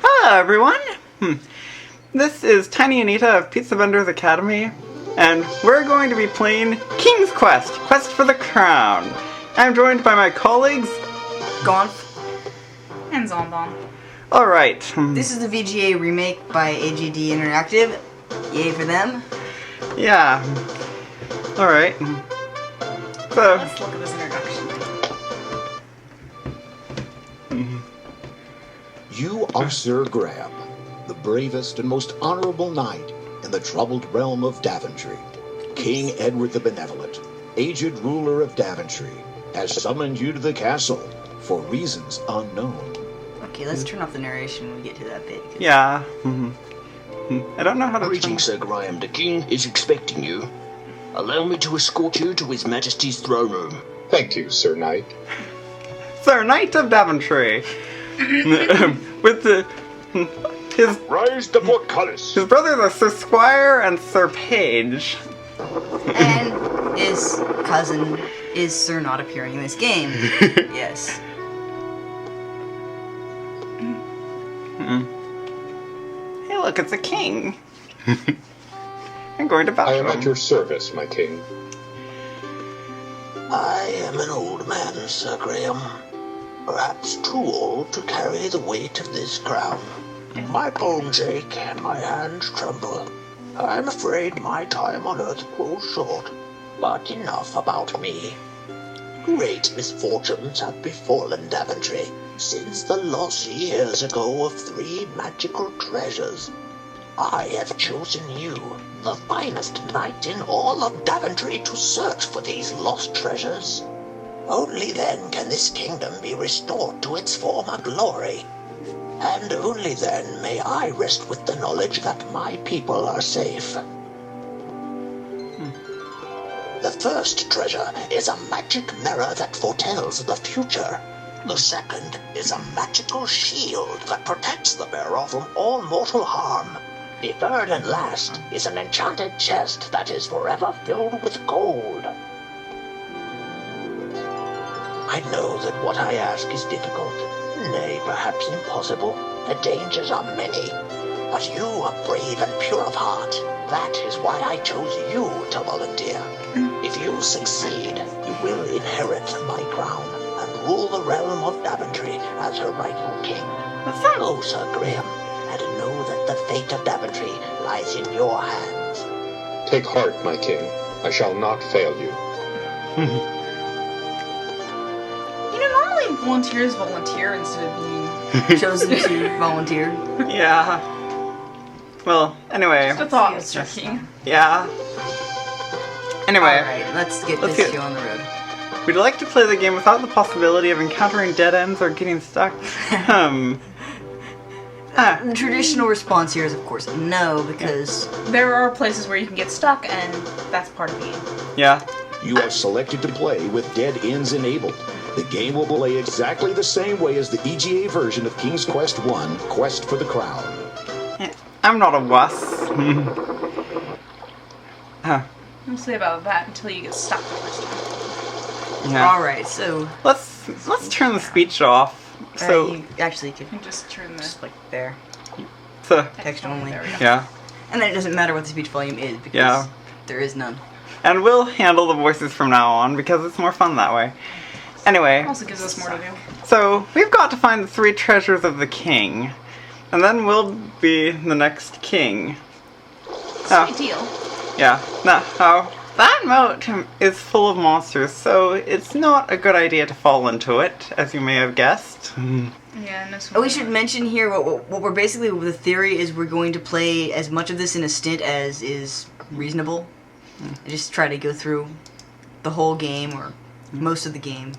Hello, everyone! This is Tiny Anita of Pizza Vendors Academy, and we're going to be playing King's Quest, Quest for the Crown. I'm joined by my colleagues, Gonf and Zombon. Alright. This is the VGA remake by AGD Interactive. Yay for them. Yeah. Alright. So, Let's look at this introduction. You are Sir Graham, the bravest and most honorable knight in the troubled realm of Daventry. King Edward the Benevolent, aged ruler of Daventry, has summoned you to the castle for reasons unknown. Okay, let's turn off the narration when we get to that bit. yeah. I don't know how to Greetings, Sir Graham. The King is expecting you. Allow me to escort you to His Majesty's throne room. Thank you, Sir Knight. Sir Knight of Daventry. With his Rise the portcullis. his brothers are Sir Squire and Sir Page. And his cousin is Sir Not appearing in this game. Yes. Hey, look, it's a king. I'm going to I battle am at him. your service, my king. I am an old man, Sir Graham. Perhaps too old to carry the weight of this crown. My bones ache and my hands tremble. I'm afraid my time on Earth grows short. But enough about me. Great misfortunes have befallen Daventry since the loss years ago of 3 magical treasures. I have chosen you, the finest knight in all of Daventry, to search for these lost treasures. Only then can this kingdom be restored to its former glory. And only then may I rest with the knowledge that my people are safe. The first treasure is a magic mirror that foretells the future. The second is a magical shield that protects the bearer from all mortal harm. The third and last is an enchanted chest that is forever filled with gold. I know that what I ask is difficult, nay, perhaps impossible. The dangers are many, but you are brave and pure of heart. That is why I chose you to volunteer. If you succeed, you will inherit my crown and rule the realm of Daventry as her rightful king. Follow Sir Graham, and know that the fate of Daventry lies in your hands. Take heart, my king. I shall not fail you. You know, normally volunteers volunteer instead of being... Chosen to volunteer. Yeah. Well, anyway. Just a thought was striking. Yeah. Anyway, Alright, let's get Let's this get- show on the road. we'd like to play the game without the possibility of encountering dead ends or getting stuck. The traditional response here is, of course, no, because There are places where you can get stuck, and that's part of the game. Yeah. You have selected to play with dead ends enabled. The game will play exactly the same way as the VGA version of King's Quest 1, Quest for the Crown. I'm not a wuss. We'll say about that until you get stuck the first time. Yeah. alright, so Let's turn the speech off. So, you actually could You can just turn the just like there. so Text only. There we go. yeah. And then it doesn't matter what the speech volume is because Yeah. there is none. And we'll handle the voices from now on because it's more fun that way. Anyway, Also gives us more to do. so we've got to find the 3 treasures of the king. And then we'll be the next king. Sweet deal. Yeah. Now, that moat is full of monsters, so it's not a good idea to fall into it, as you may have guessed. Yeah, no Oh, we should mention here what we're basically, the theory is we're going to play as much of this in a stint as is reasonable. And just try to go through the whole game or most of the game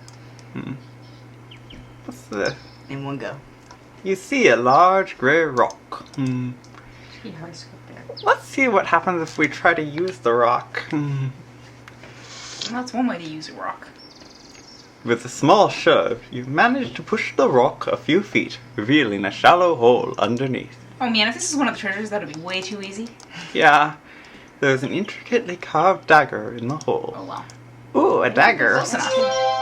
What's this? in one go. You see a large grey rock. Be high scope there. Let's see what happens if we try to use the rock. Well, that's one way to use a rock. With a small shove, you've managed to push the rock a few feet, revealing a shallow hole underneath. Oh man, if this is one of the treasures, that would be way too easy. Yeah, there's an intricately carved dagger in the hole. Oh wow. Ooh, a dagger. Close enough.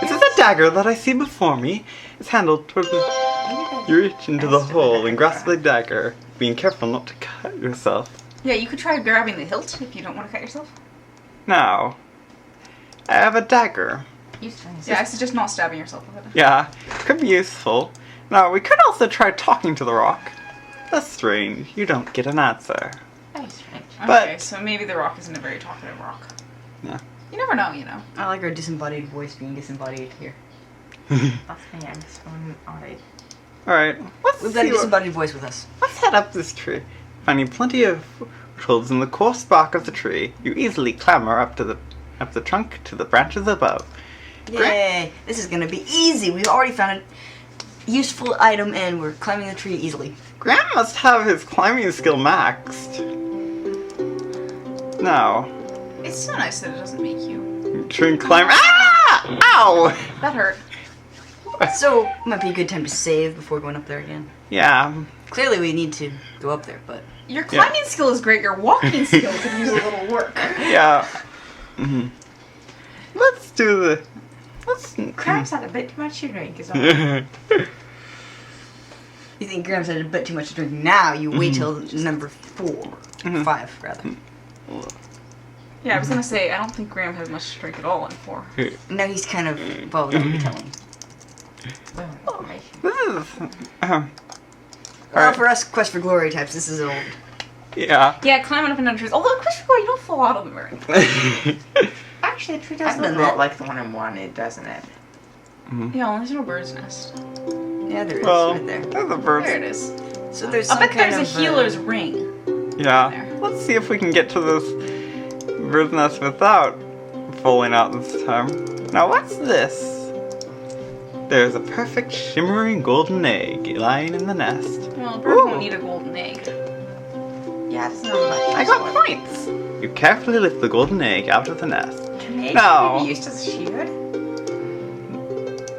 Is this a dagger that I see before me? It's handled toward the... You reach into the hole and grasp the dagger, being careful not to cut yourself. Yeah, you could try grabbing the hilt if you don't want to cut yourself. Now, I have a dagger. Yeah, I suggest not stabbing yourself with it. Yeah, could be useful. Now, we could also try talking to the rock. That's strange. You don't get an answer. Very strange. But- Okay, so maybe the rock isn't a very talkative rock. Yeah. You never know, you know. I like our disembodied voice being disembodied here. That's me, I'm just one alright. Alright, let's We've got a see what... disembodied voice with us. Let's head up this tree. Finding plenty of footholds in the coarse bark of the tree, you easily clamber up the trunk to the branches above. Yay! This is gonna be easy. We've already found a useful item and we're climbing the tree easily. Graham must have his climbing skill maxed. Now, It's so nice that it doesn't make you. try and climb. Ah! Ow! That hurt. So, might be a good time to save before going up there again. Yeah. Clearly we need to go up there, but... Your climbing skill is great, your walking skill could use a little work. Yeah. Let's do the... Let's... Crab's had a bit too much to drink as well. You think Graham's had a bit too much to drink now, you wait till number 4. 5, rather. Yeah, I was gonna say, I don't think Graham has much to drink at all in 4. Now he's kind of... Well, don't be telling. Well, information. This is... Well, Alright. for us Quest for Glory types, this is old. Yeah. Yeah, climbing up and down trees. Although, Christopher, you don't fall out of them very much. Actually, the tree does I've look done a lot that. like the one in wanted, doesn't it? Yeah, well, there's no bird's nest. Yeah, there is, Well, right there. there's a bird. There it is. So there's I some bet kind there's of... a healer's ring. Yeah. There. Let's see if we can get to this bird's nest without falling out this time. Now, what's this? There's a perfect shimmering golden egg lying in the nest. Well, a bird Ooh. won't need a golden egg. Yeah, it's not much. I got points! You carefully lift the golden egg out of the nest. Can eggs No. be used as a shield?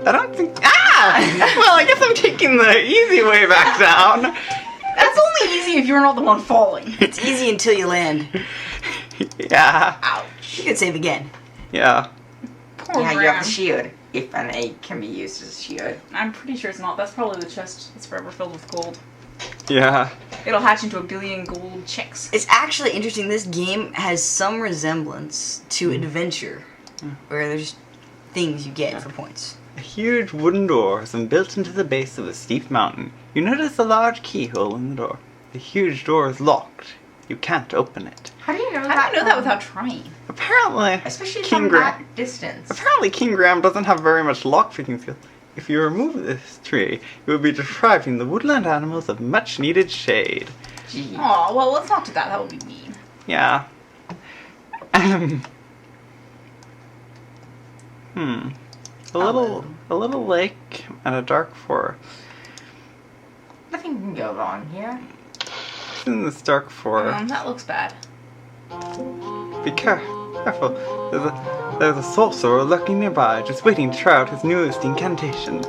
I don't think... Ah! Well, I guess I'm taking the easy way back down. That's only easy if you're not the one falling. It's easy until you land. Yeah. You can save again. Yeah. Poor Yeah, you Graham. have the shield. If an egg can be used as a shield. I'm pretty sure it's not. That's probably the chest that's forever filled with gold. Yeah. It'll hatch into a billion gold chicks. It's actually interesting. This game has some resemblance to Adventure, where there's things you get for points. A huge wooden door has been built into the base of a steep mountain. You notice a large keyhole in the door. The huge door is locked. You can't open it. How do you know How that? do you know that without trying? Apparently, Especially King from Graham. that distance. Apparently, King Graham doesn't have very much lockpicking skill. If you remove this tree, you would be depriving the woodland animals of much-needed shade. Gee. Aw, well, let's not do that. That would be mean. Yeah. A little lake and a dark forest. Nothing can go wrong here. In this dark forest, That looks bad. be careful. There's a sorcerer lurking nearby, just waiting to try out his newest incantation.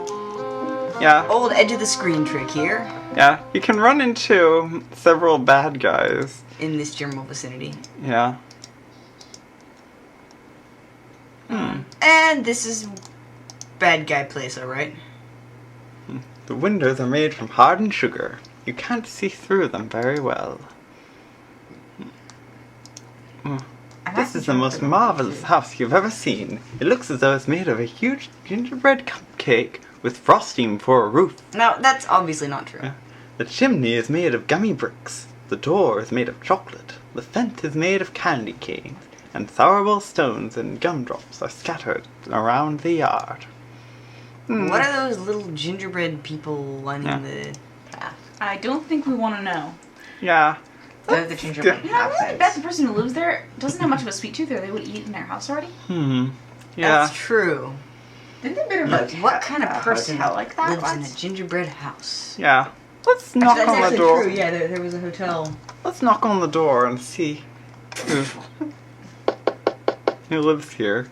Yeah, Old edge of the screen trick here yeah. You can run into several bad guys. in this general vicinity. Yeah. And this is bad guy place, alright? The windows are made from hardened sugar. You can't see through them very well. This is the most marvelous house you've ever seen. It looks as though it's made of a huge gingerbread cupcake with frosting for a roof. Now, that's obviously not true. Yeah. The chimney is made of gummy bricks. The door is made of chocolate. The fence is made of candy canes. And sourable stones and gumdrops are scattered around the yard. What are those little gingerbread people lining Yeah. the path? I don't think we want to know. Yeah. They're the gingerbread You know, I really bet the houses. person who lives there doesn't have much of a sweet tooth, or they would eat in their house already. Yeah. That's true. Didn't they build But what kind of a person hotel like that lives in once? a gingerbread house? Yeah. Let's knock That's on the actually door. true, yeah, there was a hotel. Let's knock on the door and see who lives here.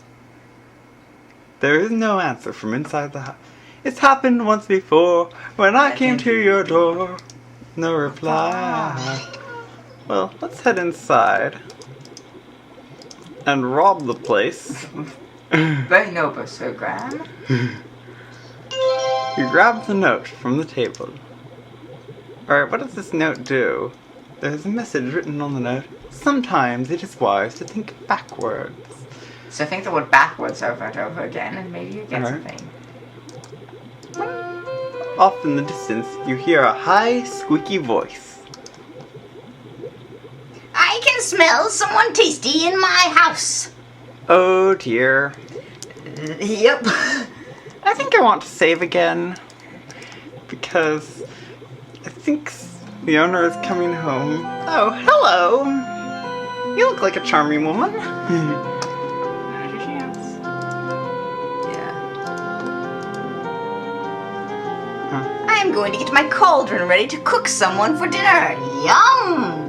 There is no answer from inside the house. It's happened once before when I came to your door. No reply. Well, let's head inside and rob the place. Very noble, Sir Graham. You grab the note from the table. Alright, what does this note do? There's a message written on the note. Sometimes it is wise to think backwards. So think the word backwards over and over again, and maybe you get something. Off in the distance, you hear a high, squeaky voice. I can smell someone tasty in my house. Oh dear. Yep. I think I want to save again. Because I think the owner is coming home. Oh, hello. You look like a charming woman. Now's your chance. Yeah. I am going to get my cauldron ready to cook someone for dinner. Yum!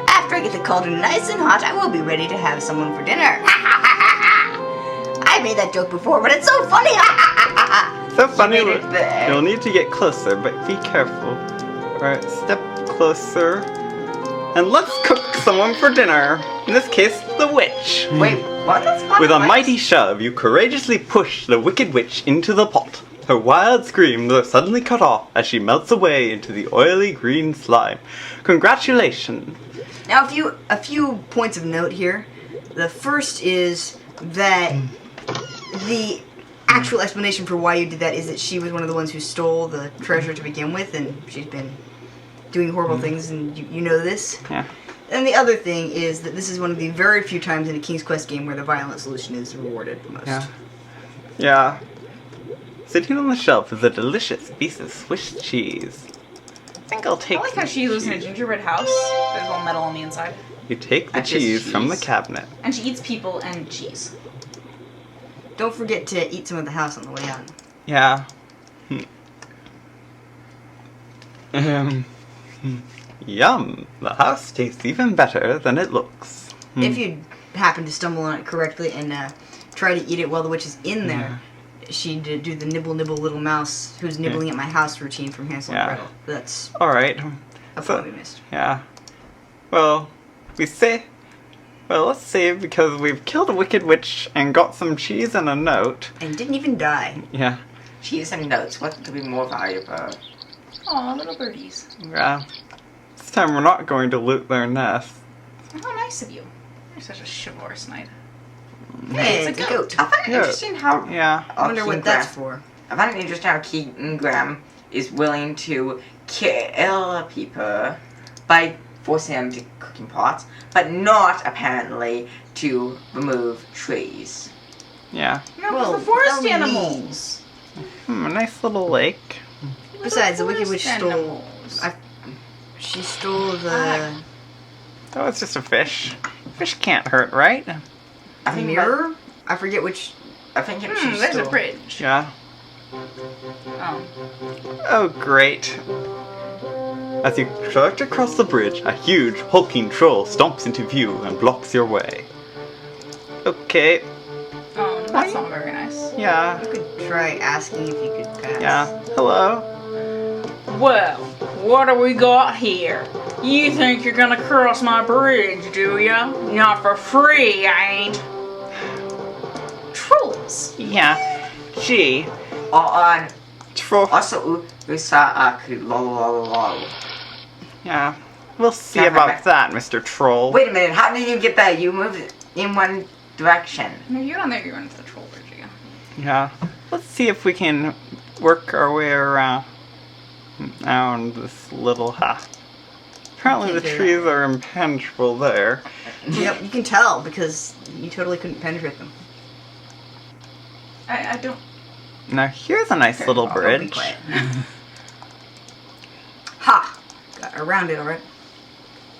After I get the cauldron nice and hot, I will be ready to have someone for dinner. I made that joke before, but it's so funny. So funny. made it there. You'll need to get closer, but be careful. Alright, step closer. And let's cook someone for dinner. In this case, the witch. Wait, what? With a mighty shove, you courageously push the wicked witch into the pot. Her wild screams are suddenly cut off as she melts away into the oily green slime. Congratulations. Now, a few points of note here. The first is that the actual explanation for why you did that is that she was one of the ones who stole the treasure to begin with, and she's been doing horrible things, and you know this. Yeah. And the other thing is that this is one of the very few times in a King's Quest game where the violent solution is rewarded the most. Yeah. Yeah. Sitting on the shelf is a delicious piece of Swiss cheese. I think I'll take I like how she lives in a gingerbread house. There's all metal on the inside. You take the That's just cheese from the cheese. cabinet. And she eats people and cheese. Don't forget to eat some of the house on the way out. Yeah. Yum! The house tastes even better than it looks. If you happen to stumble on it correctly and try to eat it while the witch is in there, she'd do the nibble nibble little mouse who's nibbling at my house routine from Hansel and Yeah. Gretel. That's Alright. a So- point we missed. Yeah. Well, let's save because we've killed a wicked witch and got some cheese and a note. And didn't even die. Yeah. Cheese and notes. What could be more valuable? Aw, little birdies. Yeah. This time we're not going to loot their nest. How nice of you. You're such a chivalrous knight. Hey, it's a goat. I find it Yeah. interesting how. Yeah. I wonder what that's for. I find it interesting how King Graham is willing to kill people by forcing them to cooking pots, but not apparently to remove trees. Yeah. No, Well, it's the forest only animals. A nice little lake. Besides, the wicked witch Forest stole. animals. She stole the Oh, it's just a fish. Fish can't hurt, right? I think mirror. I forget which. I think it she There's a stole. bridge. Yeah. Oh. Oh, great. As you trudge across the bridge, a huge, hulking troll stomps into view and blocks your way. Okay. Oh, that's not very nice. Yeah. You could try asking if you could pass. Yeah. Hello. Well, what do we got here? You think you're gonna cross my bridge, do ya? Not for free, I ain't. Trolls. Yeah. Gee. Troll. Also, we saw lol. Yeah. We'll see about that, Mr. Troll. Wait a minute, how did you get that? You moved in one direction. No, you get on there, you run into the troll bridge again. Yeah. Let's see if we can work our way around this little Apparently the Can't do trees are impenetrable there. Yep, you can tell because you totally couldn't penetrate them. I don't. Now here's a nice little Don't be bridge. quiet. Ha! Got around it, alright.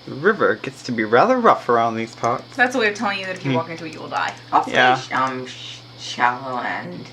The river gets to be rather rough around these parts. That's a way of telling you that if you walk into it, you will die. Awfully Yeah. shallow and